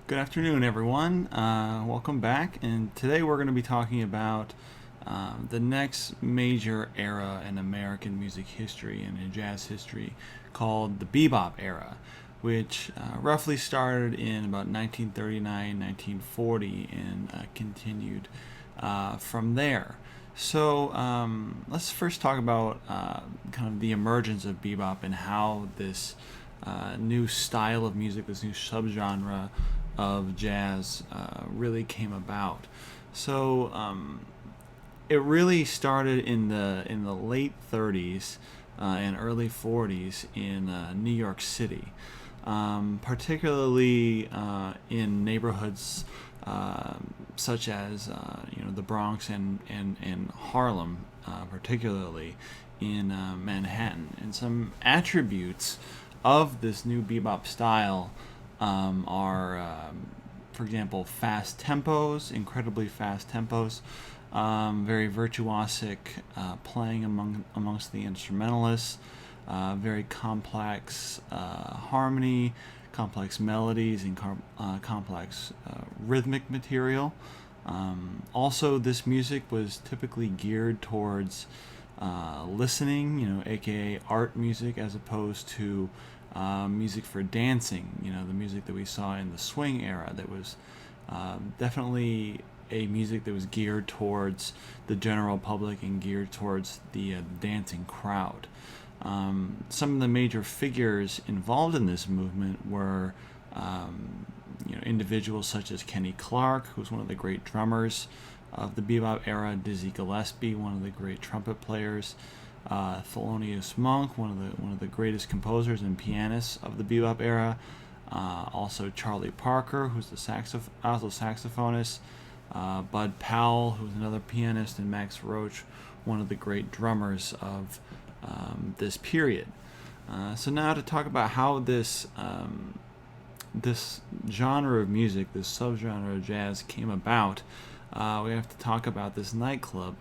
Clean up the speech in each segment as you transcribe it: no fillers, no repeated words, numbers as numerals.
Good afternoon, everyone. Welcome back. And today we're going to be talking about the next major era in American music history and in jazz history called the Bebop Era, which roughly started in about 1939, 1940, and continued from there. So let's first talk about kind of the emergence of bebop and how this new style of music, this new subgenre of jazz, really came about. So it really started in the late 30s and early 40s in New York City, particularly in neighborhoods such as the Bronx and Harlem, particularly in Manhattan. And some attributes of this new bebop style are, for example, fast tempos, incredibly fast tempos, very virtuosic playing amongst the instrumentalists, very complex harmony, complex melodies, and complex rhythmic material. Also, this music was typically geared towards listening, aka art music, as opposed to music for dancing, the music that we saw in the swing era that was definitely a music that was geared towards the general public and geared towards the dancing crowd. Some of the major figures involved in this movement were individuals such as Kenny Clarke, who was one of the great drummers of the bebop era, Dizzy Gillespie, one of the great trumpet players, Thelonious Monk, one of the greatest composers and pianists of the bebop era. Also Charlie Parker, who's the alto saxophonist. Bud Powell, who's another pianist, and Max Roach, one of the great drummers of this period. So now to talk about how this genre of music, this subgenre of jazz, came about, we have to talk about this nightclub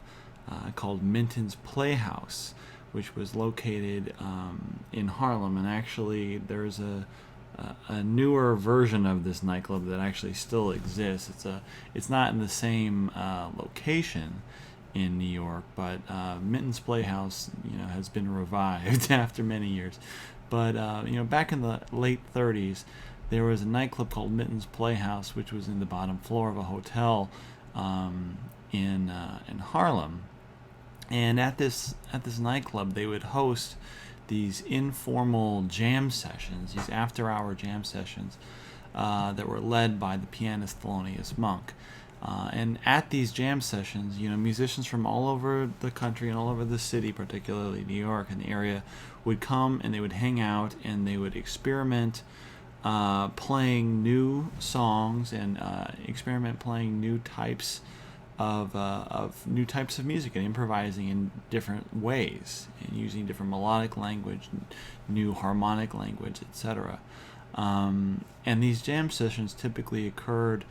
called Minton's Playhouse, which was located in Harlem. And actually, there's a newer version of this nightclub that actually still exists. It's not in the same location in New York, but Minton's Playhouse has been revived after many years. But back in the late 30s, there was a nightclub called Minton's Playhouse, which was in the bottom floor of a hotel in Harlem. And at this nightclub, they would host these informal jam sessions, these after-hour jam sessions that were led by the pianist Thelonious Monk. And at these jam sessions, musicians from all over the country and all over the city, particularly New York and the area, would come and they would hang out and they would experiment playing new songs and experiment playing new types of new types of music and improvising in different ways and using different melodic language, new harmonic language, etc. And these jam sessions typically occurred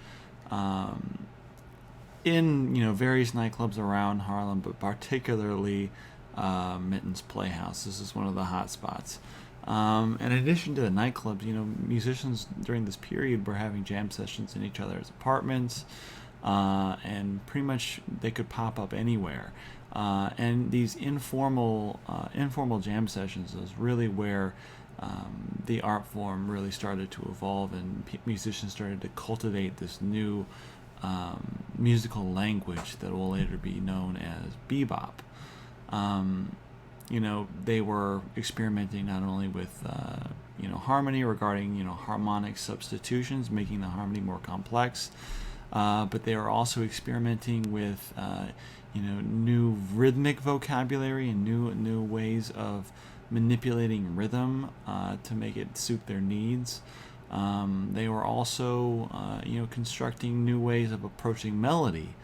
in various nightclubs around Harlem, but particularly Minton's Playhouse. This is one of the hot spots. In addition to the nightclubs, musicians during this period were having jam sessions in each other's apartments, and pretty much they could pop up anywhere. And these informal jam sessions is really where the art form really started to evolve, and musicians started to cultivate this new musical language that will later be known as bebop. They were experimenting not only with harmony regarding harmonic substitutions, making the harmony more complex, but they were also experimenting with new rhythmic vocabulary and new ways of manipulating rhythm to make it suit their needs. They were also constructing new ways of approaching melody.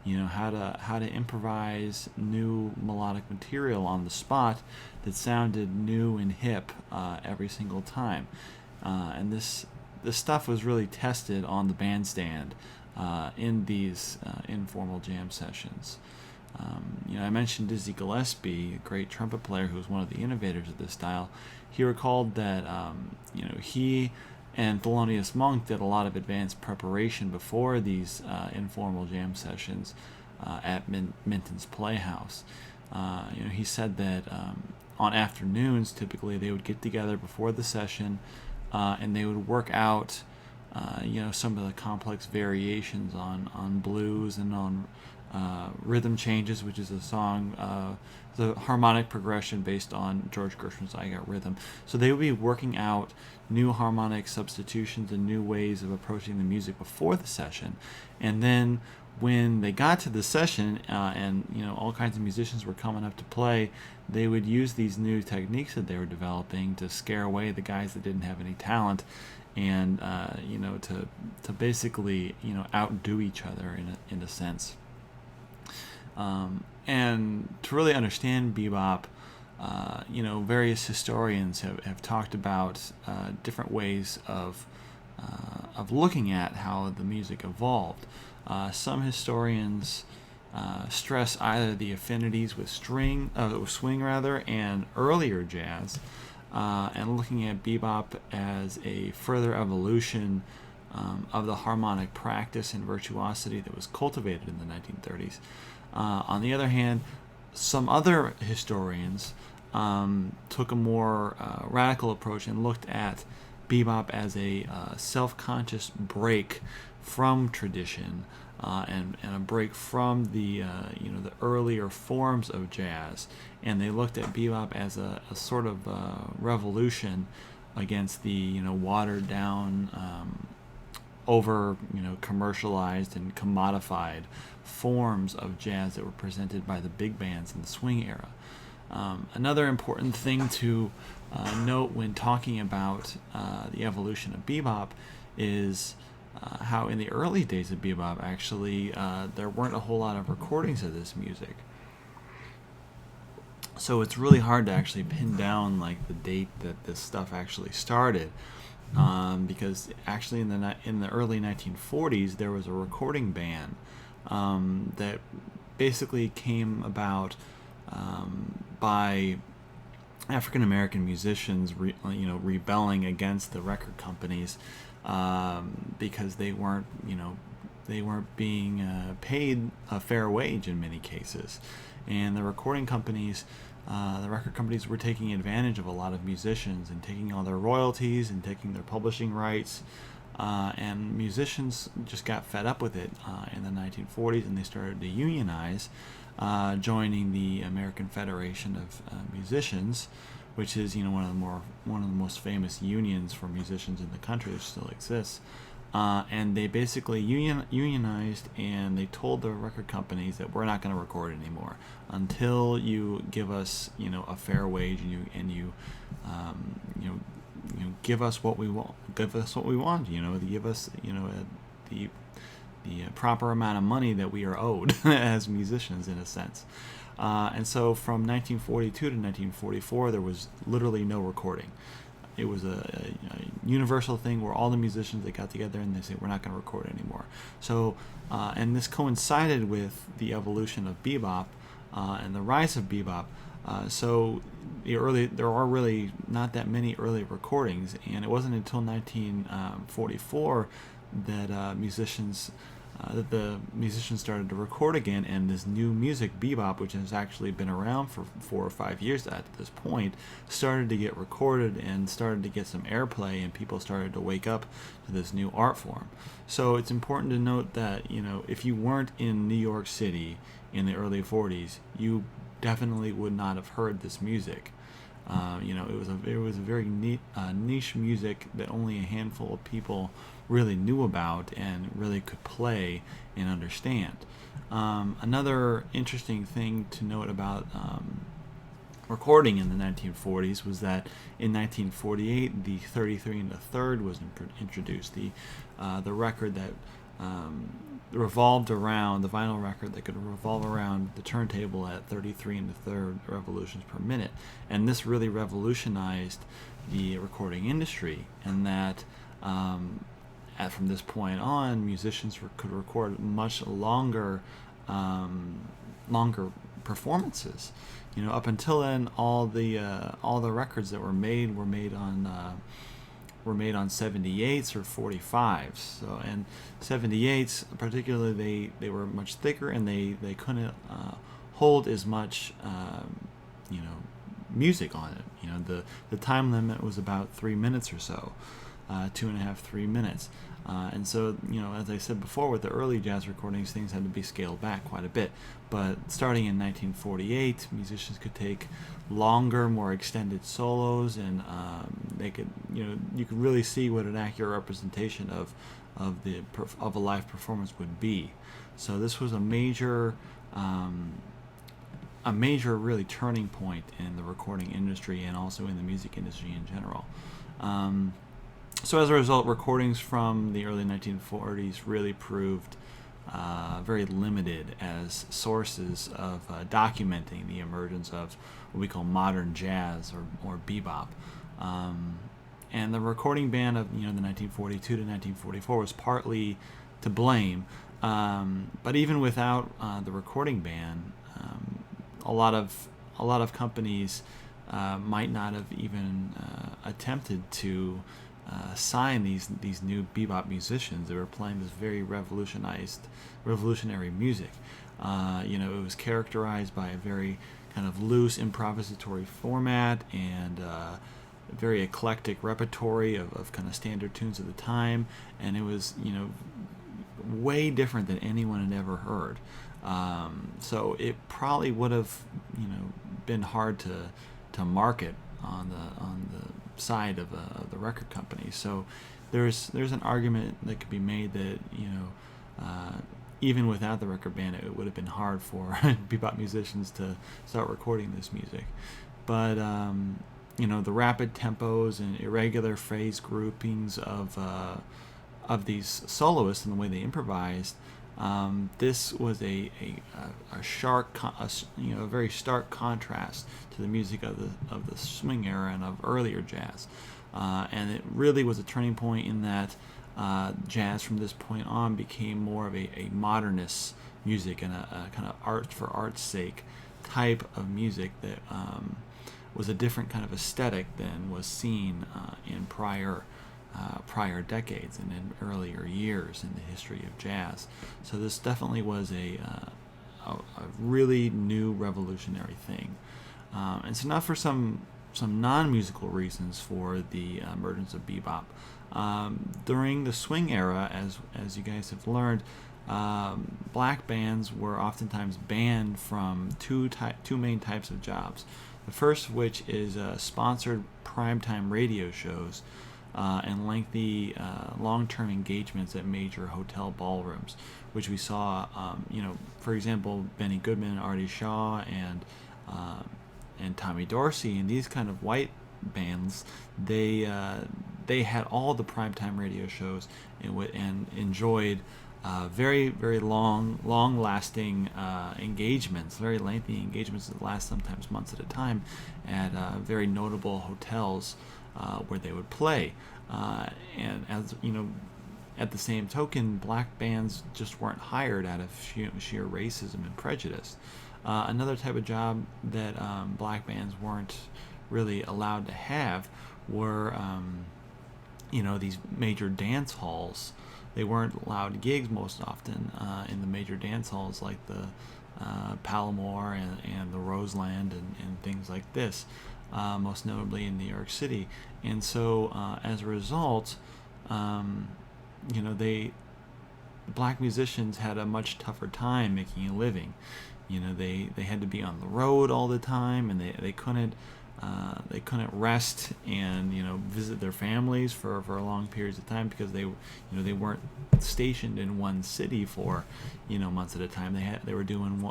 How to improvise new melodic material on the spot that sounded new and hip every single time. And this stuff was really tested on the bandstand in these informal jam sessions. I mentioned Dizzy Gillespie, a great trumpet player who was one of the innovators of this style. He recalled that he And Thelonious Monk did a lot of advanced preparation before these informal jam sessions at Minton's Playhouse. He said that on afternoons, typically, they would get together before the session, and they would work out, some of the complex variations on blues and on rhythm changes, which is a song, the harmonic progression based on George Gershwin's I Got Rhythm. So they would be working out new harmonic substitutions and new ways of approaching the music before the session. And then when they got to the session, and all kinds of musicians were coming up to play, they would use these new techniques that they were developing to scare away the guys that didn't have any talent, and to basically outdo each other in a sense. And to really understand bebop, various historians have talked about different ways of looking at how the music evolved. Some historians stress either the affinities with swing and earlier jazz, and looking at bebop as a further evolution of the harmonic practice and virtuosity that was cultivated in the 1930s. On the other hand, some other historians took a more radical approach and looked at bebop as a self-conscious break from tradition, and a break from the earlier forms of jazz, and they looked at bebop as a sort of revolution against the watered down, over commercialized and commodified forms of jazz that were presented by the big bands in the swing era. Another important thing to note when talking about the evolution of bebop is how in the early days of bebop, actually, there weren't a whole lot of recordings of this music. So it's really hard to actually pin down like the date that this stuff actually started, because actually in the early 1940s there was a recording ban that basically came about by African American musicians rebelling against the record companies, because they weren't being paid a fair wage in many cases, and the record companies were taking advantage of a lot of musicians and taking all their royalties and taking their publishing rights, and musicians just got fed up with it in the 1940s, and they started to unionize, joining the American Federation of Musicians, which is one of the most famous unions for musicians in the country that still exists. And they basically unionized, and they told the record companies that we're not going to record anymore until you give us a fair wage, and you give us what we want. Give us the proper amount of money that we are owed as musicians, in a sense. And so from 1942 to 1944, there was literally no recording. It was a universal thing where all the musicians, they got together and they said, we're not going to record anymore. So, and this coincided with the evolution of bebop and the rise of bebop. So there are really not that many early recordings, and it wasn't until 1944 that the musicians started to record again, and this new music, bebop, which has actually been around for 4 or 5 years at this point, started to get recorded and started to get some airplay, and people started to wake up to this new art form. So it's important to note that if you weren't in New York City in the early 40s, you definitely would not have heard this music. It was a very niche music that only a handful of people really knew about and really could play and understand. Another interesting thing to note about recording in the 1940s was that in 1948 the 33 and a third was introduced, the record that revolved around, the vinyl record that could revolve around the turntable at 33 and a third revolutions per minute. And this really revolutionized the recording industry, and that from this point on, musicians could record much longer performances. Up until then, all the records that were made on were made on 78s or 45s. So, and 78s particularly, they were much thicker, and they couldn't hold as much you know music on it. The time limit was about 3 minutes or so, 2.5, 3 minutes. And so, as I said before, with the early jazz recordings, things had to be scaled back quite a bit. But starting in 1948, musicians could take longer, more extended solos, and they could, you could really see what an accurate representation of a live performance would be. So this was a major really turning point in the recording industry, and also in the music industry in general. So as a result, recordings from the early 1940s really proved very limited as sources of documenting the emergence of what we call modern jazz, or bebop. And the recording ban of the 1942 to 1944 was partly to blame. But even without the recording ban, a lot of companies might not have even attempted to sign these new bebop musicians that were playing this very revolutionary music. It was characterized by a very kind of loose improvisatory format, and very eclectic repertory of kind of standard tunes of the time, and it was way different than anyone had ever heard. So it probably would have been hard to market on the side of the record company. So there's an argument that could be made that even without the record ban, it would have been hard for bebop musicians to start recording this music. But the rapid tempos and irregular phrase groupings of these soloists and the way they improvised, this was a very stark contrast to the music of the swing era and of earlier jazz, and it really was a turning point in that jazz from this point on became more of a modernist music, and a kind of art for art's sake type of music that was a different kind of aesthetic than was seen in prior decades and in earlier years in the history of jazz. So this definitely was a really new revolutionary thing. And so now for some non-musical reasons for the emergence of bebop. During the swing era, as you guys have learned, black bands were oftentimes banned from two main types of jobs. The first of which is sponsored primetime radio shows and lengthy long-term engagements at major hotel ballrooms, which we saw, for example, Benny Goodman, Artie Shaw, and Tommy Dorsey, and these kind of white bands. They had all the primetime radio shows and enjoyed very, very long-lasting engagements, very lengthy engagements that last sometimes months at a time at very notable hotels where they would play. And as at the same token, black bands just weren't hired out of sheer racism and prejudice. Another type of job that black bands weren't really allowed to have were these major dance halls. They weren't allowed gigs most often in the major dance halls like the Palomar and the Roseland and things like this, most notably in New York City. And so as a result, black musicians had a much tougher time making a living. They had to be on the road all the time, and they couldn't rest and visit their families for long periods of time, because they weren't stationed in one city for months at a time. They were doing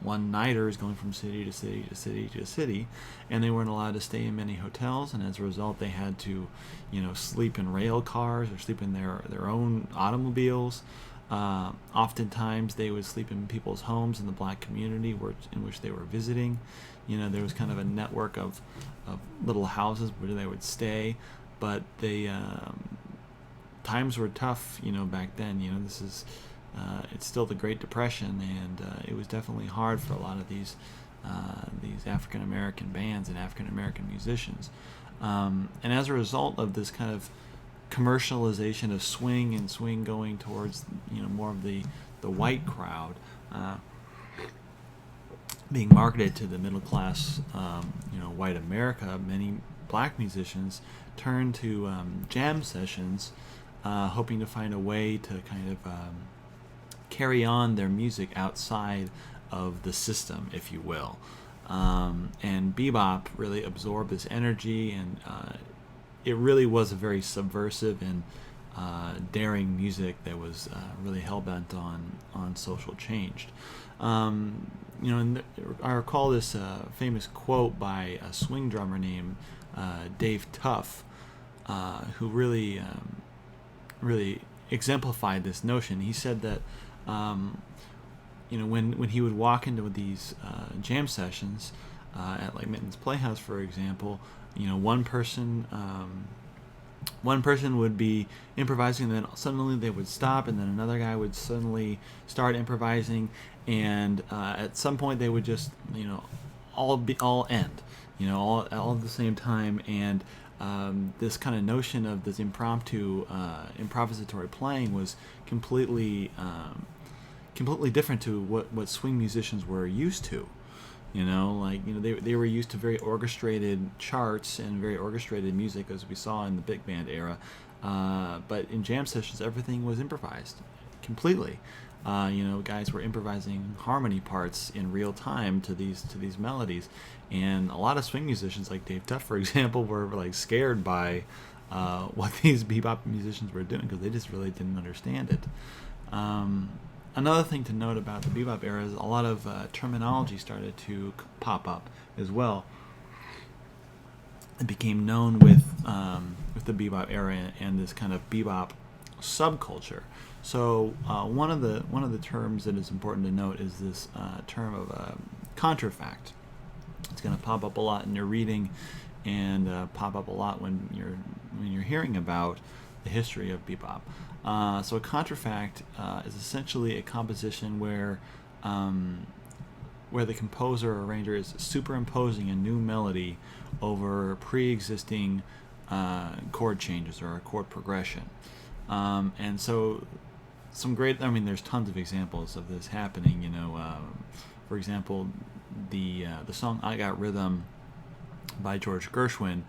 one-nighters, going from city to city to city to city, and they weren't allowed to stay in many hotels, and as a result they had to sleep in rail cars or sleep in their own automobiles. Oftentimes they would sleep in people's homes in the black community in which they were visiting. There was kind of a network of little houses where they would stay, but times were tough, back then. This is it's still the Great Depression, and it was definitely hard for a lot of these African American bands and African American musicians. And as a result of this kind of commercialization of swing, and swing going towards more of the white crowd, being marketed to the middle class, white America, many black musicians turned to jam sessions, hoping to find a way to kind of carry on their music outside of the system, if you will. And bebop really absorbed this energy, and it really was a very subversive and daring music that was really hell-bent on social change. And I recall this famous quote by a swing drummer named Dave Tuff, who really exemplified this notion. He said that when he would walk into these jam sessions at like Minton's Playhouse, for example, one person would be improvising, and then suddenly they would stop, and then another guy would suddenly start improvising, and at some point they would just all end, all at the same time. And this kind of notion of this impromptu improvisatory playing was completely different to what swing musicians were used to. They were used to very orchestrated charts and very orchestrated music, as we saw in the big band era. But in jam sessions, everything was improvised completely. Guys were improvising harmony parts in real time to these melodies, and a lot of swing musicians, like Dave Tuff, for example, were like scared by what these bebop musicians were doing, because they just really didn't understand it. Another thing to note about the bebop era is a lot of terminology started to pop up as well. It became known with the bebop era and this kind of bebop subculture. So one of the terms that is important to note is this term of contrafact. It's going to pop up a lot in your reading, and pop up a lot when you're hearing about the history of bebop. So a contrafact is essentially a composition where the composer or arranger is superimposing a new melody over pre-existing chord changes or a chord progression. And so there's tons of examples of this happening. For example, the song "I Got Rhythm" by George Gershwin,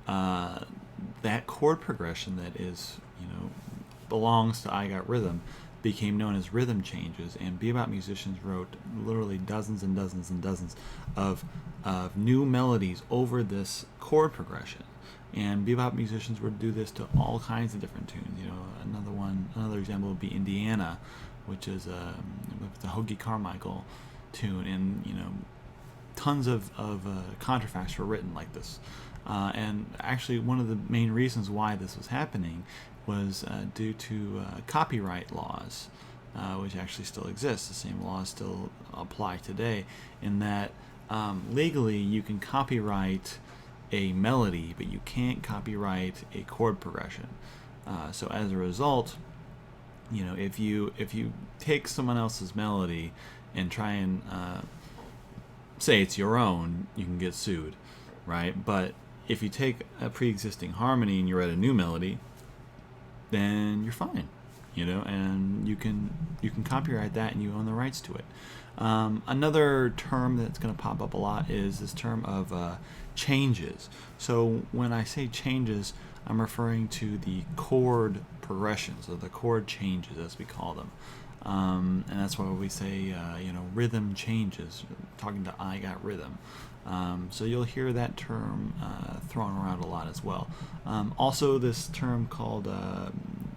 that chord progression that is belongs to "I Got Rhythm" became known as rhythm changes, and bebop musicians wrote literally dozens and dozens and dozens of new melodies over this chord progression. And bebop musicians would do this to all kinds of different tunes. Another example would be "Indiana," which is the Hoagie Carmichael tune, and tons of contrafacts were written like this. And actually, one of the main reasons why this was happening was due to copyright laws, which actually still exist. The same laws still apply today, in that legally you can copyright a melody, but you can't copyright a chord progression. So as a result, if you take someone else's melody and try and say it's your own, you can get sued, right? But if you take a pre-existing harmony and you write a new melody, then you're fine, and you can copyright that, and you own the rights to it. Another term that's going to pop up a lot is this term of changes. So when I say changes, I'm referring to the chord progressions, or the chord changes, as we call them. And that's why we say, rhythm changes, talking to "I Got Rhythm." So you'll hear that term thrown around a lot as well. Also, this term called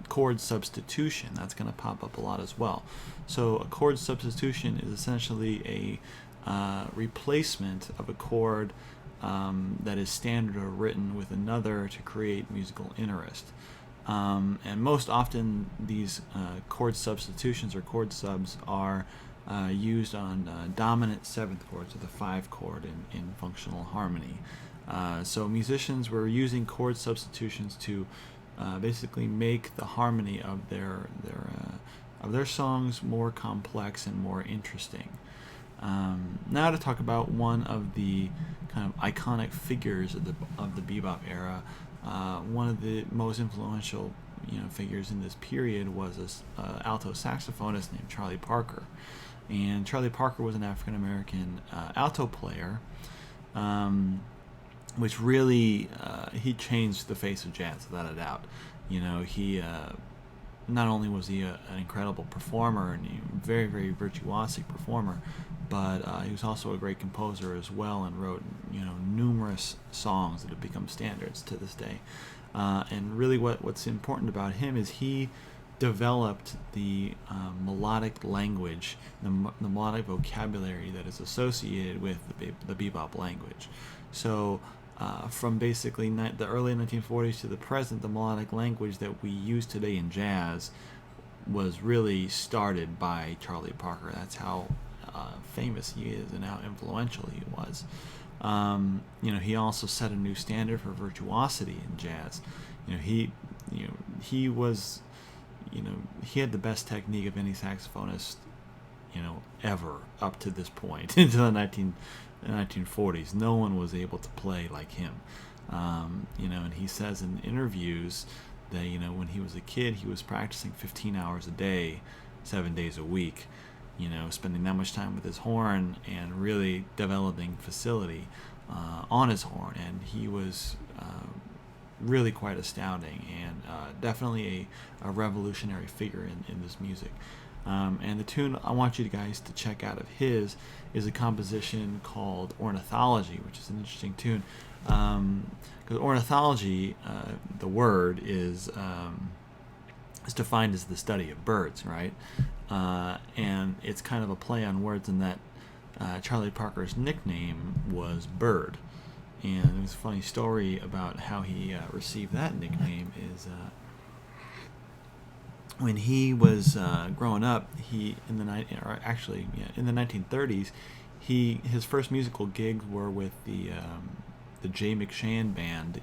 chord substitution, that's going to pop up a lot as well. So a chord substitution is essentially a replacement of a chord that is standard or written with another to create musical interest. And most often these chord substitutions or chord subs are used on dominant seventh chords, or the 5 chord in functional harmony. So musicians were using chord substitutions to basically make the harmony of their songs more complex and more interesting. Now to talk about one of the kind of iconic figures of the bebop era, one of the most influential figures in this period was this alto saxophonist named Charlie Parker. And Charlie Parker was an African American alto player, which really he changed the face of jazz without a doubt. He not only was he an incredible performer and a very, very virtuosic performer, but he was also a great composer as well, and wrote numerous songs that have become standards to this day. And really, what's important about him is he developed the melodic language, the melodic vocabulary that is associated with the bebop language. So from basically the early 1940s to the present, the melodic language that we use today in jazz was really started by Charlie Parker. That's how famous he is and how influential he was. He also set a new standard for virtuosity in jazz. He was, he had the best technique of any saxophonist, ever up to this point into the 1940s. No one was able to play like him. And he says in interviews that when he was a kid, he was practicing 15 hours a day, 7 days a week. Spending that much time with his horn and really developing facility on his horn, and he was really quite astounding and definitely a revolutionary figure in this music. And the tune I want you guys to check out of his is a composition called Ornithology, which is an interesting tune. Because ornithology, the word is defined as the study of birds, right? And it's kind of a play on words in that Charlie Parker's nickname was Bird. And there's a funny story about how he received that nickname. Is when he was growing up, in the 1930s, his first musical gigs were with the Jay McShann band,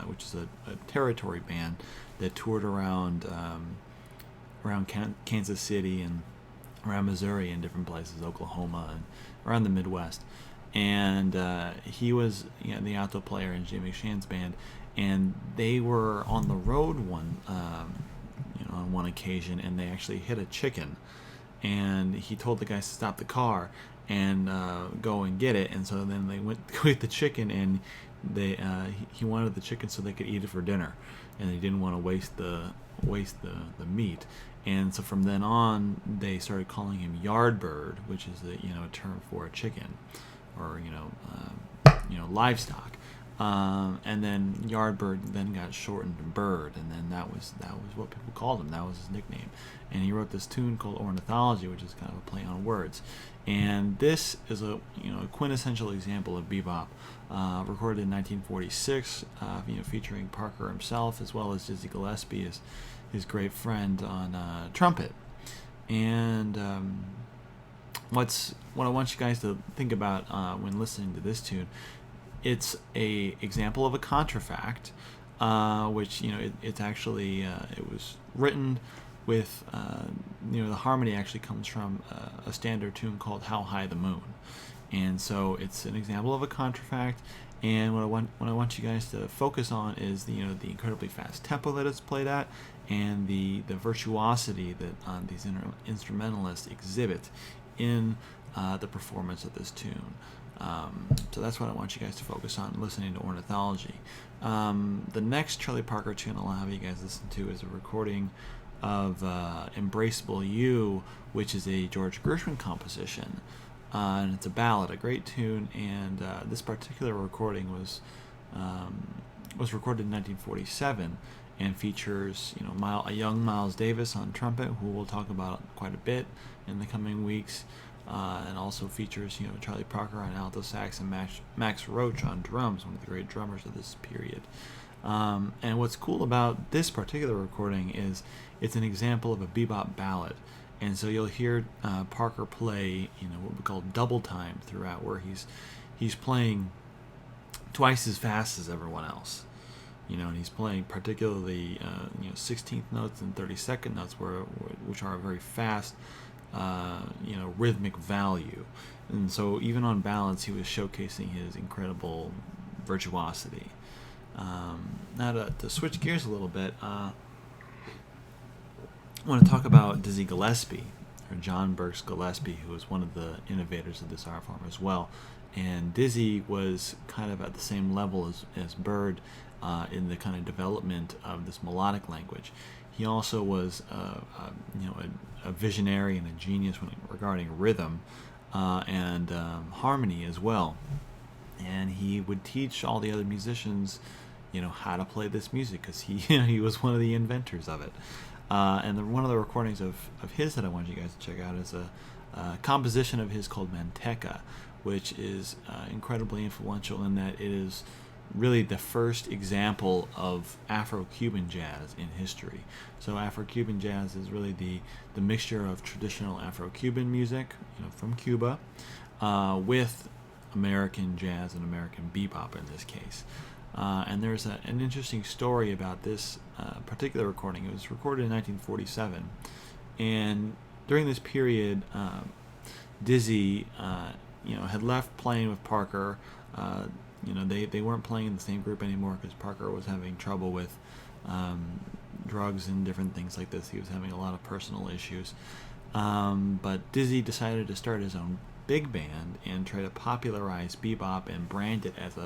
which is a territory band that toured around Kansas City and around Missouri and different places, Oklahoma and around the Midwest. And he was the alto player in Jay McShann's band, and they were on the road on one occasion, and they actually hit a chicken, and he told the guys to stop the car and go and get it. And so then they went to get the chicken, and he wanted the chicken so they could eat it for dinner, and they didn't want to waste the meat. And so from then on, they started calling him Yardbird, which is a term for a chicken, or livestock. And then Yardbird then got shortened to Bird, and then that was what people called him. That was his nickname. And he wrote this tune called Ornithology, which is kind of a play on words. And this is a quintessential example of bebop, recorded in 1946, featuring Parker himself as well as Dizzy Gillespie, his great friend, on trumpet. And what I want you guys to think about when listening to this tune, it's a example of a contrafact, which it's actually it was written with the harmony actually comes from a standard tune called How High the Moon, and so it's an example of a contrafact. And what I want you guys to focus on is the incredibly fast tempo that it's played at, and the virtuosity that these instrumentalists exhibit in the performance of this tune. So that's what I want you guys to focus on listening to Ornithology. The next Charlie Parker tune I'll have you guys listen to is a recording of Embraceable You, which is a George Gershwin composition. And it's a ballad, a great tune, and this particular recording was recorded in 1947 and features a young Miles Davis on trumpet, who we'll talk about quite a bit in the coming weeks, and also features Charlie Parker on alto sax and Max Roach on drums, one of the great drummers of this period. And what's cool about this particular recording is it's an example of a bebop ballad. And so you'll hear Parker play, what we call double time throughout, where he's playing twice as fast as everyone else, and he's playing particularly 16th notes and 32nd notes, which are a very fast, rhythmic value. And so even on ballads, he was showcasing his incredible virtuosity. Now to switch gears a little bit, I want to talk about Dizzy Gillespie, or John Burks Gillespie, who was one of the innovators of this art form as well. And Dizzy was kind of at the same level as Bird in the kind of development of this melodic language. He also was a visionary and a genius regarding rhythm and harmony as well. And he would teach all the other musicians, how to play this music, because he he was one of the inventors of it. And one of the recordings of his that I wanted you guys to check out is a composition of his called Manteca, which is incredibly influential in that it is really the first example of Afro-Cuban jazz in history. So Afro-Cuban jazz is really the mixture of traditional Afro-Cuban music, from Cuba, with American jazz and American bebop in this case. And there's an interesting story about this particular recording. It was recorded in 1947, and during this period, Dizzy, had left playing with Parker. They weren't playing in the same group anymore because Parker was having trouble with drugs and different things like this. He was having a lot of personal issues. But Dizzy decided to start his own big band and try to popularize bebop and brand it as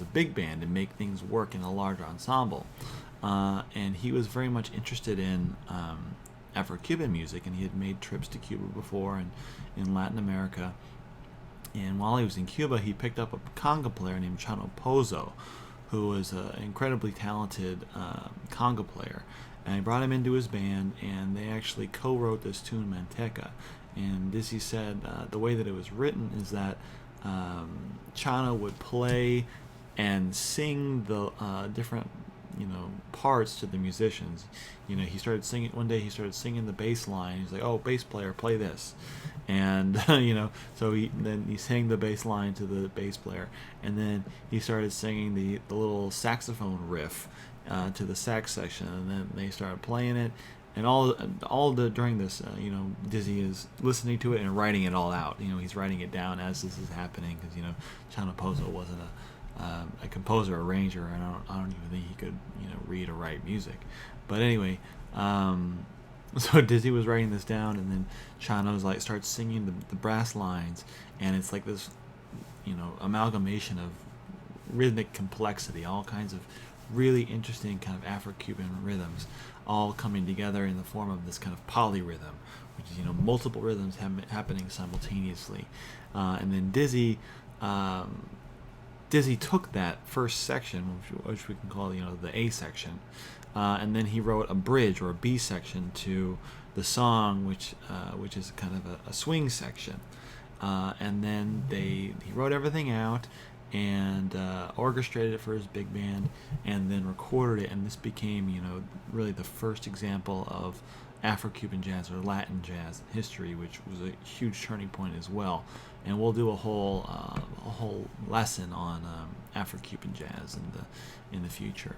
a big band and make things work in a larger ensemble. And he was very much interested in Afro-Cuban music, and he had made trips to Cuba before and in Latin America. And while he was in Cuba, he picked up a conga player named Chano Pozo, who was an incredibly talented conga player. And he brought him into his band, and they actually co-wrote this tune, Manteca. And Dizzy said the way that it was written is that Chano would play and sing the different parts to the musicians. He started singing one day. He started singing the bass line. He's like, "Oh, bass player, play this," and so he sang the bass line to the bass player, and then he started singing the little saxophone riff to the sax section, and then they started playing it. And during this, Dizzy is listening to it and writing it all out. He's writing it down as this is happening because Chano Pozo wasn't a composer, arranger, and I don't even think he could read or write music. But anyway, so Dizzy was writing this down, and then Chano's starts singing the brass lines, and it's like this amalgamation of rhythmic complexity, all kinds of really interesting kind of Afro-Cuban rhythms, all coming together in the form of this kind of polyrhythm, which is multiple rhythms happening simultaneously. And then Dizzy took that first section, which we can call the A section, and then he wrote a bridge or a B section to the song, which is kind of a swing section. And then he wrote everything out and orchestrated it for his big band, and then recorded it, and this became really the first example of Afro-Cuban jazz or Latin jazz history, which was a huge turning point as well. And we'll do a whole lesson on Afro-Cuban jazz in the future.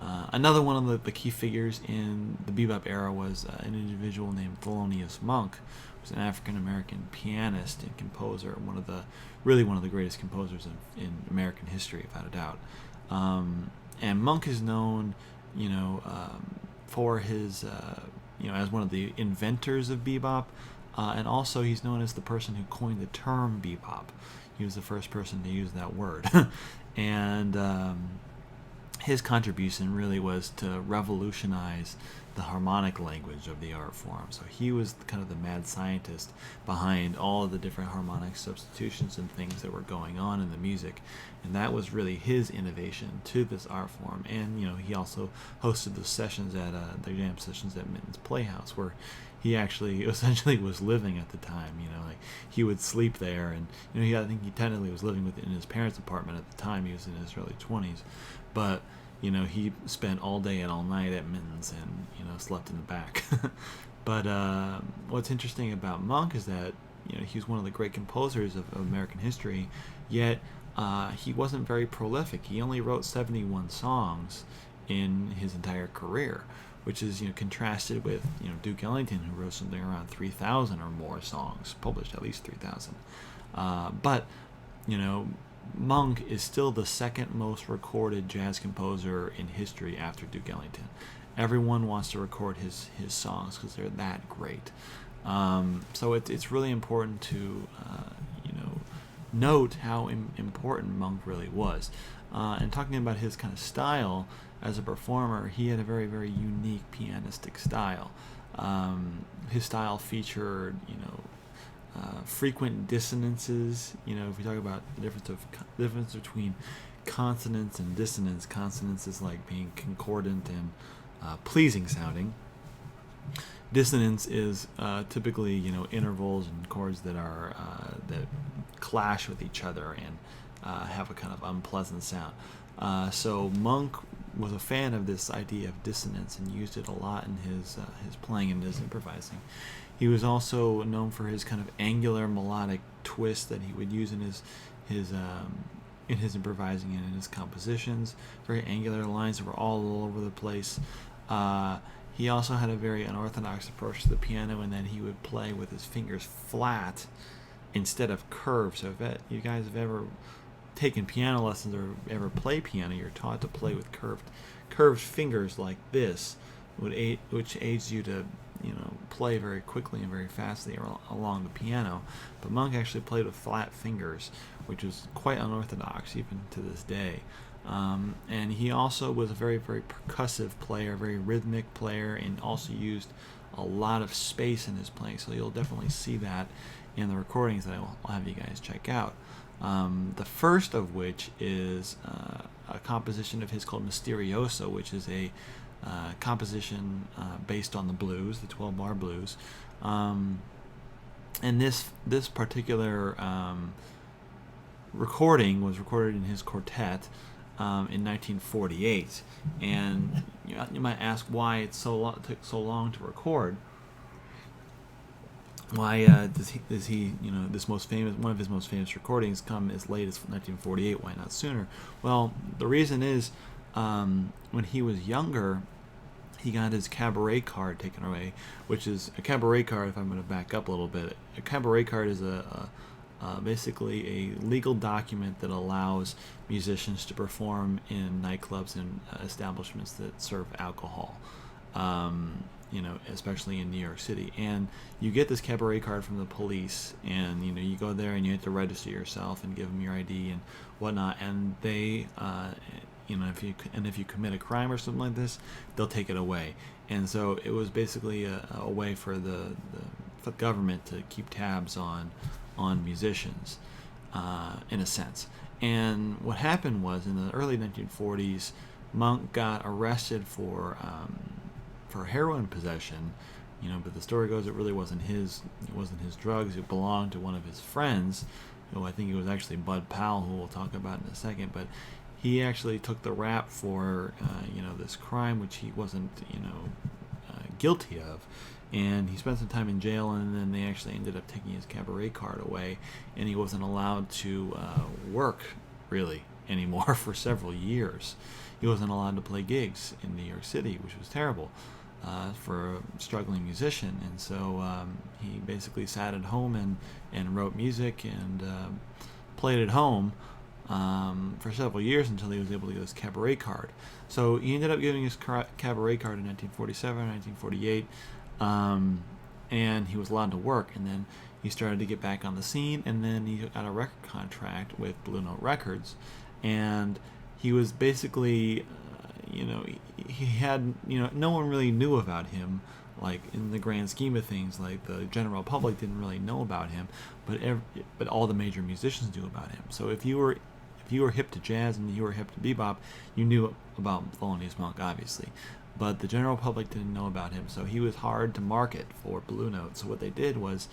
Another one of the key figures in the Bebop era was an individual named Thelonious Monk, who was an African-American pianist and composer, one of the greatest composers in American history, without a doubt. And Monk is known, for his, as one of the inventors of bebop, and also he's known as the person who coined the term bebop. He was the first person to use that word. And his contribution really was to revolutionize the harmonic language of the art form. So he was kind of the mad scientist behind all of the different harmonic substitutions and things that were going on in the music, and that was really his innovation to this art form. And he also hosted the sessions at the jam sessions at Minton's Playhouse, where he actually essentially was living at the time. He would sleep there, and I think he technically was living in his parents' apartment at the time. He was in his early 20s, but he spent all day and all night at Minton's and slept in the back. But what's interesting about Monk is that he's one of the great composers of American history, yet he wasn't very prolific. He only wrote 71 songs in his entire career, which is contrasted with Duke Ellington, who wrote something around 3,000 or more songs, published at least 3,000. But Monk is still the second most recorded jazz composer in history after Duke Ellington. Everyone wants to record his songs because they're that great. So it's really important to note how important Monk really was. And talking about his kind of style as a performer, he had a very, very unique pianistic style. His style featured, frequent dissonances. If we talk about the difference between consonance and dissonance, consonance is like being concordant and pleasing sounding. Dissonance is typically, intervals and chords that are that clash with each other and have a kind of unpleasant sound. So Monk was a fan of this idea of dissonance and used it a lot in his playing and his improvising. He was also known for his kind of angular melodic twist that he would use in his improvising and in his compositions. Very angular lines that were all over the place. He also had a very unorthodox approach to the piano in that he would play with his fingers flat instead of curved. So if you guys have ever taken piano lessons or ever play piano, you're taught to play with curved fingers like this, which aids you to play very quickly and very fastly along the piano. But Monk actually played with flat fingers, which was quite unorthodox even to this day. And he also was a very, very percussive player, very rhythmic player, and also used a lot of space in his playing. So you'll definitely see that in the recordings that I'll have you guys check out. The first of which is a composition of his called Misterioso, which is a composition based on the blues, the 12-bar blues. And this particular recording was recorded in his quartet in 1948. And you might ask why it took so long to record. Why does he this one of his most famous recordings come as late as 1948? Why not sooner? Well, the reason is when he was younger, he got his cabaret card taken away, which is a cabaret card. If I'm going to back up a little bit, a cabaret card is basically a legal document that allows musicians to perform in nightclubs and establishments that serve alcohol. Especially in New York City. And you get this cabaret card from the police, and you go there and you have to register yourself and give them your ID and whatnot. And they, if you commit a crime or something like this, they'll take it away. And so it was basically a way for the government to keep tabs on musicians, in a sense. And what happened was in the early 1940s, Monk got arrested for heroin possession, but the story goes it really wasn't his drugs. It belonged to one of his friends, who I think it was actually Bud Powell, who we'll talk about in a second. But he actually took the rap for this crime, which he wasn't guilty of, and he spent some time in jail, and then they actually ended up taking his cabaret card away, and he wasn't allowed to work really anymore for several years. He wasn't allowed to play gigs in New York City, which was terrible for a struggling musician. And so he basically sat at home and wrote music and played at home for several years until he was able to get his cabaret card. So he ended up getting his cabaret card in 1947, 1948, and he was allowed to work. And then he started to get back on the scene, and then he got a record contract with Blue Note Records. And he was basically, he had, no one really knew about him, like in the grand scheme of things. Like the general public didn't really know about him, but all the major musicians knew about him. So if you were hip to jazz and you were hip to bebop, you knew about Thelonious Monk, obviously. But the general public didn't know about him, so he was hard to market for Blue Note. So what they did was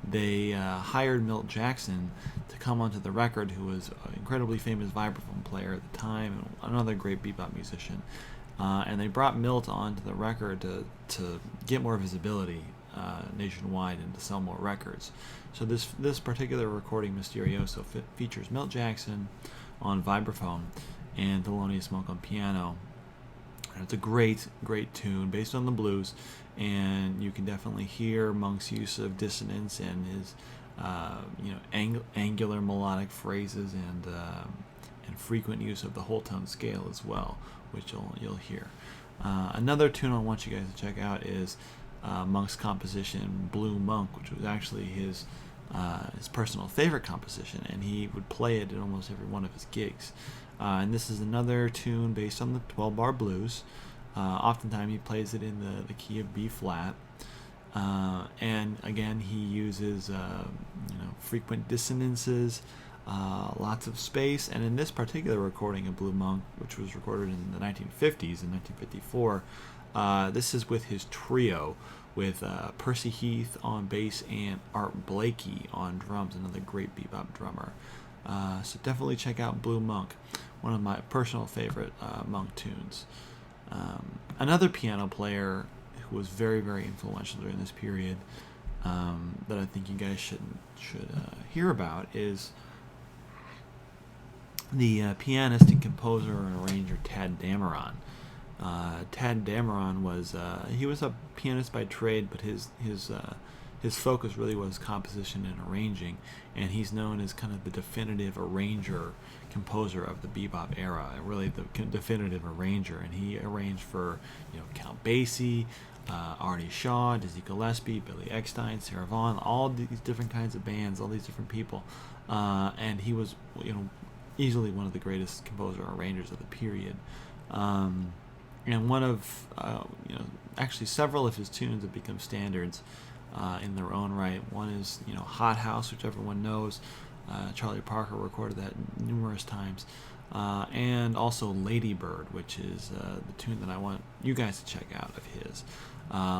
they hired Milt Jackson to come onto the record, who was an incredibly famous vibraphone player at the time, and another great bebop musician. And they brought Milt onto the record to get more visibility nationwide and to sell more records. So this particular recording, Misterioso, features Milt Jackson on vibraphone and Thelonious Monk on piano. It's a great, great tune based on the blues, and you can definitely hear Monk's use of dissonance and his angular melodic phrases and frequent use of the whole tone scale as well, which you'll hear. Another tune I want you guys to check out is Monk's composition Blue Monk, which was actually his personal favorite composition, and he would play it at almost every one of his gigs. And this is another tune based on the 12-bar blues. Oftentimes he plays it in the key of B flat. And again, he uses frequent dissonances, lots of space, and in this particular recording of Blue Monk, which was recorded in the 1950s, in 1954, this is with his trio, with Percy Heath on bass and Art Blakey on drums, another great bebop drummer. So definitely check out Blue Monk, one of my personal favorite Monk tunes. Another piano player who was very, very influential during this period that I think you guys should hear about is the pianist and composer and arranger Tad Dameron. Tad Dameron was he was a pianist by trade, but his focus really was composition and arranging, and he's known as kind of the definitive arranger composer of the bebop era, really the definitive arranger. And he arranged for Count Basie, Artie Shaw, Dizzy Gillespie, Billy Eckstine, Sarah Vaughan, all these different kinds of bands, all these different people, and he was easily one of the greatest composer arrangers of the period. And one of actually several of his tunes have become standards in their own right. One is Hot House, which everyone knows. Charlie Parker recorded that numerous times. And also Lady Bird, which is the tune that I want you guys to check out of his.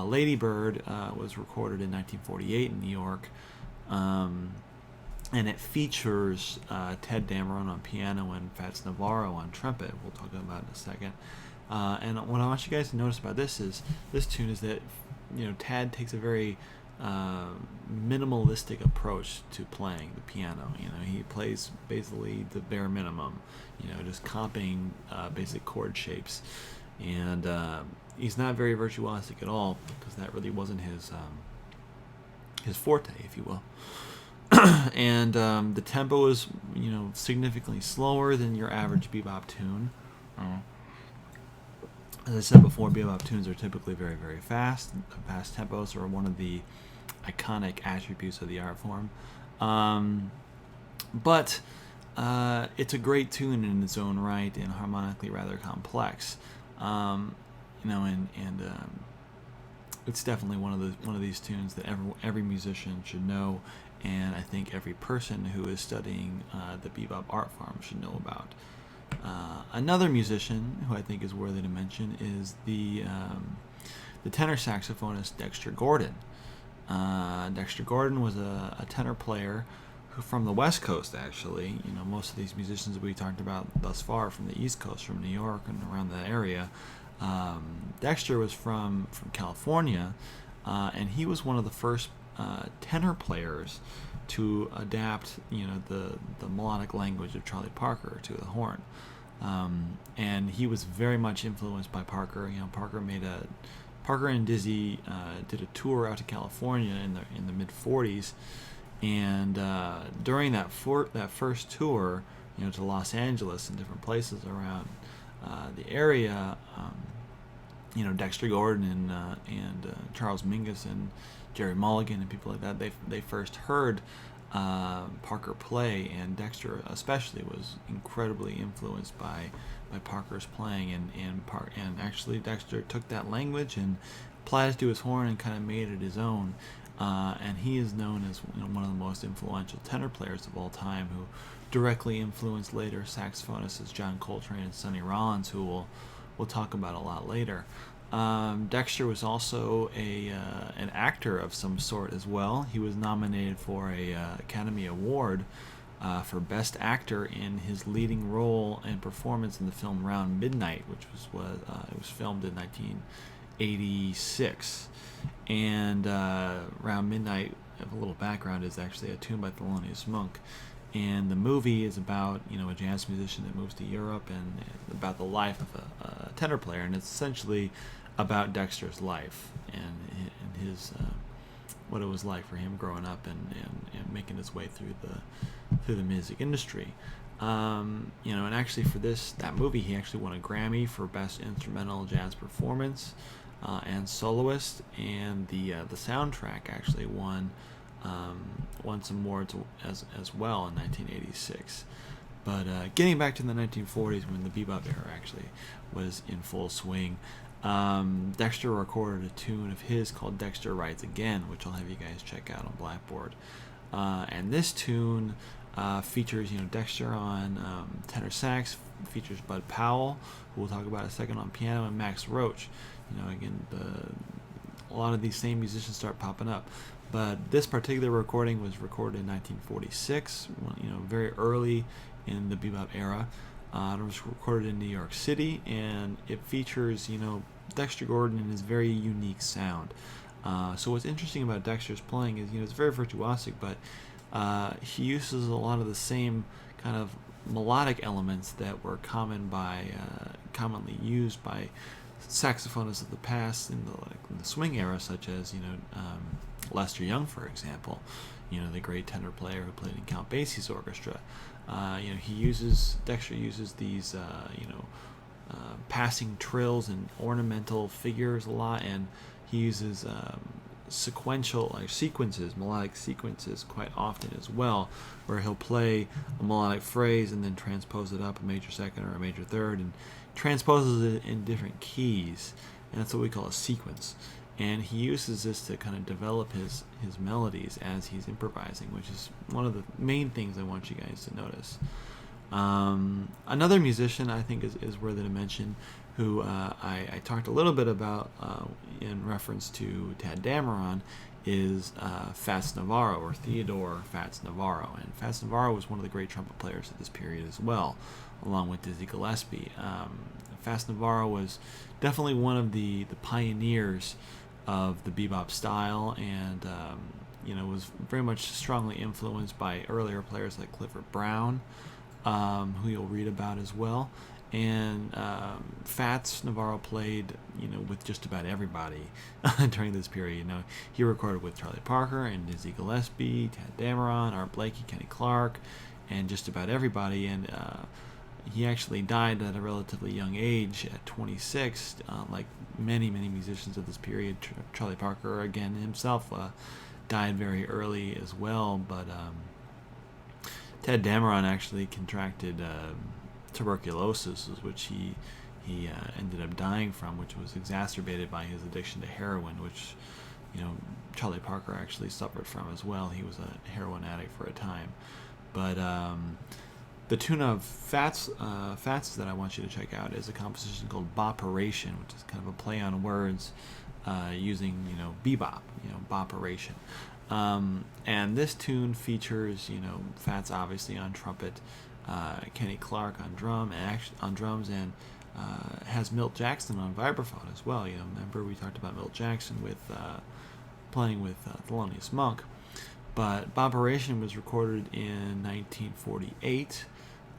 Lady Bird was recorded in 1948 in New York, and it features Ted Dameron on piano and Fats Navarro on trumpet. We'll talk about it in a second. And what I want you guys to notice about this tune is that Tad takes a very minimalistic approach to playing the piano. He plays basically the bare minimum, just comping basic chord shapes, and he's not very virtuosic at all, because that really wasn't his forte, if you will. And the tempo is significantly slower than your average bebop tune. As I said before, bebop tunes are typically very, very fast. Fast tempos are one of the iconic attributes of the art form. But it's a great tune in its own right, and harmonically rather complex. It's definitely one of these tunes that every musician should know, and I think every person who is studying the bebop art form should know about. Another musician who I think is worthy to mention is the tenor saxophonist Dexter Gordon. Dexter Gordon was a tenor player who from the West Coast, actually. Most of these musicians that we talked about thus far from the East Coast, from New York and around the area. Dexter was from California, and he was one of the first tenor players to adapt, the melodic language of Charlie Parker to the horn. And he was very much influenced by Parker. Parker and Dizzy did a tour out to California in the mid '40s, and during that first tour, to Los Angeles and different places around the area, Dexter Gordon and Charles Mingus and Jerry Mulligan and people like that, they first heard Parker play, and Dexter especially was incredibly influenced by Parker's playing, and actually Dexter took that language and applied it to his horn and kind of made it his own, and he is known as one of the most influential tenor players of all time, who directly influenced later saxophonists as John Coltrane and Sonny Rollins, who we'll talk about a lot later. Dexter was also an actor of some sort as well. He was nominated for a Academy Award for Best Actor in his leading role and performance in the film Round Midnight, which was it was filmed in 1986. And Round Midnight, a little background, is actually a tune by Thelonious Monk. And the movie is about a jazz musician that moves to Europe, and about the life of a tenor player, and it's essentially about Dexter's life and his what it was like for him growing up and making his way through the music industry. And actually for that movie, he actually won a Grammy for Best Instrumental Jazz Performance and Soloist, and the soundtrack actually won some awards as well in 1986. But getting back to the 1940s, when the bebop era actually was in full swing, Dexter recorded a tune of his called "Dexter Rides Again," which I'll have you guys check out on Blackboard. And this tune features, Dexter on tenor sax, features Bud Powell, who we'll talk about in a second, on piano, and Max Roach. Again, a lot of these same musicians start popping up. But this particular recording was recorded in 1946, very early in the bebop era. It was recorded in New York City, and it features, Dexter Gordon and his very unique sound. So what's interesting about Dexter's playing is, it's very virtuosic, but he uses a lot of the same kind of melodic elements that were commonly used by saxophonists of the past in the swing era, such as Lester Young, for example, the great tenor player who played in Count Basie's orchestra. Dexter uses these passing trills and ornamental figures a lot, and he uses melodic sequences quite often as well, where he'll play a melodic phrase and then transpose it up a major second or a major third, and transposes it in different keys, and that's what we call a sequence. And he uses this to kind of develop his melodies as he's improvising, which is one of the main things I want you guys to notice. Another musician I think is worthy to mention, who I talked a little bit about in reference to Tad Dameron, is Fats Navarro, or Theodore Fats Navarro. And Fats Navarro was one of the great trumpet players of this period as well, along with Dizzy Gillespie. Fats Navarro was definitely one of the pioneers of the bebop style, and was very much strongly influenced by earlier players like Clifford Brown, who you'll read about as well. And Fats Navarro played, with just about everybody during this period. He recorded with Charlie Parker and Dizzy Gillespie, Tad Dameron, Art Blakey, Kenny Clark, and just about everybody. And he actually died at a relatively young age, at 26, like many musicians of this period. Charlie Parker, again, himself died very early as well. But Tad Dameron actually contracted tuberculosis, which he ended up dying from, which was exacerbated by his addiction to heroin, which Charlie Parker actually suffered from as well. He was a heroin addict for a time. But the tune of Fats that I want you to check out is a composition called Boperation, which is kind of a play on words using bebop, Boperation. And this tune features Fats obviously on trumpet, Kenny Clark on drums, and has Milt Jackson on vibraphone as well. Remember we talked about Milt Jackson with playing with Thelonious Monk. But Boperation was recorded in 1948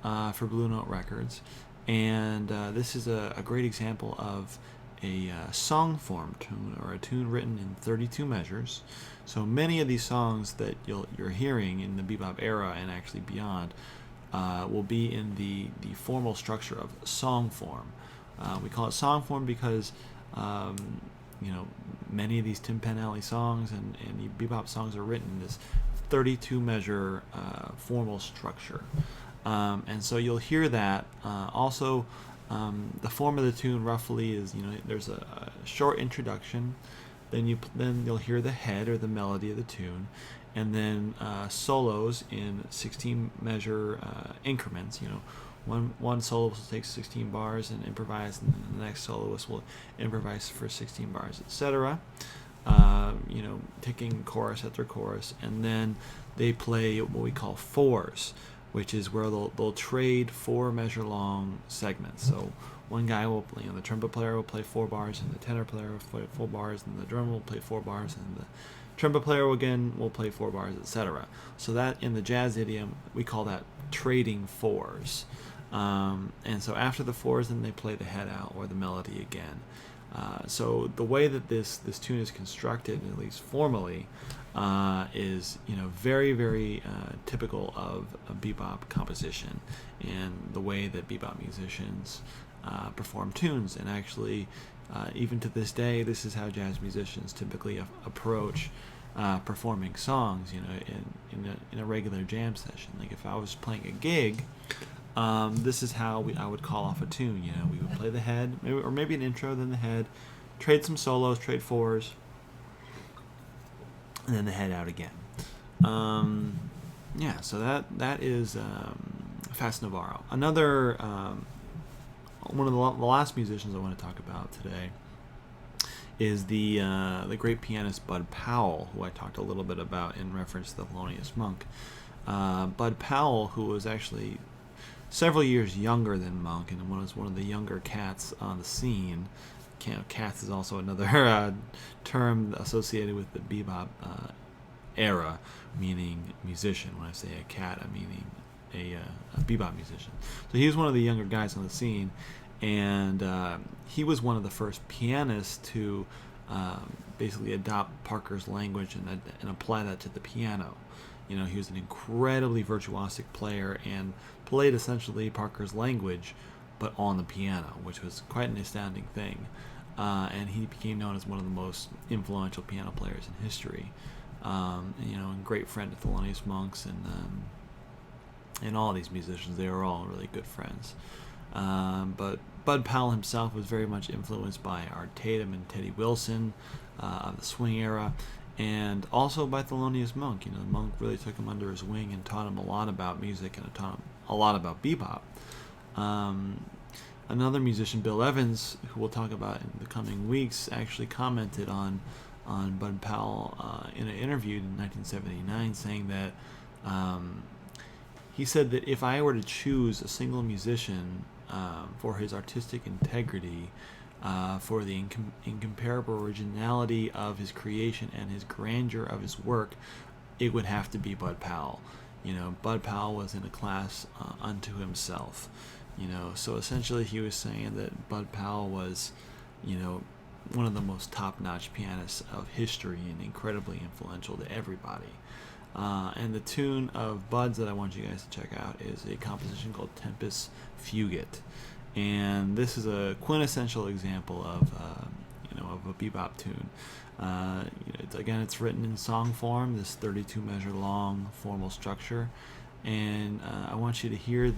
for Blue Note Records, and this is a great example of a song form tune, or a tune written in 32 measures. So many of these songs that you're hearing in the bebop era and actually beyond will be in the formal structure of song form. We call it song form because many of these Tim Panelli songs and bebop songs are written in this 32 measure formal structure. And so you'll hear that. Also, the form of the tune roughly is, there's a short introduction, then you'll hear the head or the melody of the tune, and then solos in 16 measure increments. One soloist will take 16 bars and improvise, and then the next soloist will improvise for 16 bars, etc. Taking chorus after chorus, and then they play what we call fours, which is where they'll trade 4 measure long segments. So one guy will play, the trumpet player will play 4 bars, and the tenor player will play 4 bars, and the drummer will play 4 bars, and the trumpet player will play 4 bars, etc. So that, in the jazz idiom, we call that trading fours. And so after the fours, then they play the head out or the melody again. So the way that this tune is constructed, at least formally, is very very typical of a bebop composition and the way that bebop musicians perform tunes. And actually, even to this day, this is how jazz musicians typically approach performing songs. In a regular jam session. Like if I was playing a gig, this is how I would call off a tune. We would play the head, or maybe an intro, then the head, trade some solos, trade fours, and then the head out again. So that is Fast Navarro. Another one of the last musicians I want to talk about today is the great pianist Bud Powell, who I talked a little bit about in reference to the Thelonious Monk. Bud Powell, who was actually several years younger than Monk and was one of the younger cats on the scene. Cats is also another term associated with the bebop era, meaning musician. When I say a cat, I'm meaning a bebop musician. So he was one of the younger guys on the scene, and he was one of the first pianists to basically adopt Parker's language and apply that to the piano. He was an incredibly virtuosic player and played essentially Parker's language, but on the piano, which was quite an astounding thing. And he became known as one of the most influential piano players in history. And great friend of Thelonious Monk's and all these musicians. They were all really good friends. But Bud Powell himself was very much influenced by Art Tatum and Teddy Wilson of the swing era, and also by Thelonious Monk. Monk really took him under his wing and taught him a lot about music and taught him a lot about bebop. Another musician, Bill Evans, who we'll talk about in the coming weeks, actually commented on Bud Powell in an interview in 1979, saying that he said that if I were to choose a single musician for his artistic integrity, for the incomparable originality of his creation and his grandeur of his work, it would have to be Bud Powell. Bud Powell was in a class unto himself. So essentially he was saying that Bud Powell was, one of the most top-notch pianists of history and incredibly influential to everybody. And the tune of Bud's that I want you guys to check out is a composition called Tempest Fugit. And this is a quintessential example of a bebop tune. It's written in song form, this 32 measure long formal structure, and I want you to hear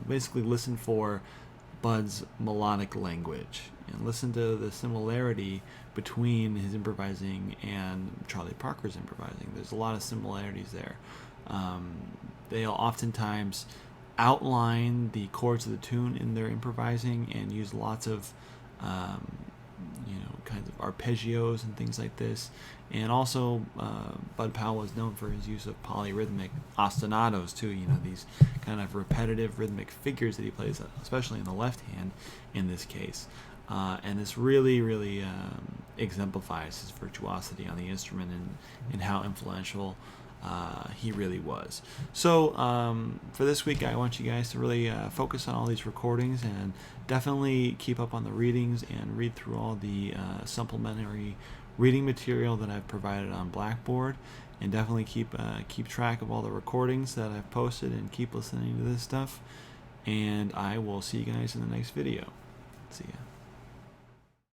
basically listen for Bud's melodic language and listen to the similarity between his improvising and Charlie Parker's improvising. There's a lot of similarities there. They'll oftentimes outline the chords of the tune in their improvising and use lots of kinds of arpeggios and things like this. And also Bud Powell was known for his use of polyrhythmic ostinatos too, these kind of repetitive rhythmic figures that he plays, especially in the left hand in this case. And this really, really exemplifies his virtuosity on the instrument and how influential he really was. So for this week, I want you guys to really focus on all these recordings and definitely keep up on the readings and read through all the supplementary reading material that I've provided on Blackboard, and definitely keep track of all the recordings that I've posted and keep listening to this stuff. And I will see you guys in the next video. See ya.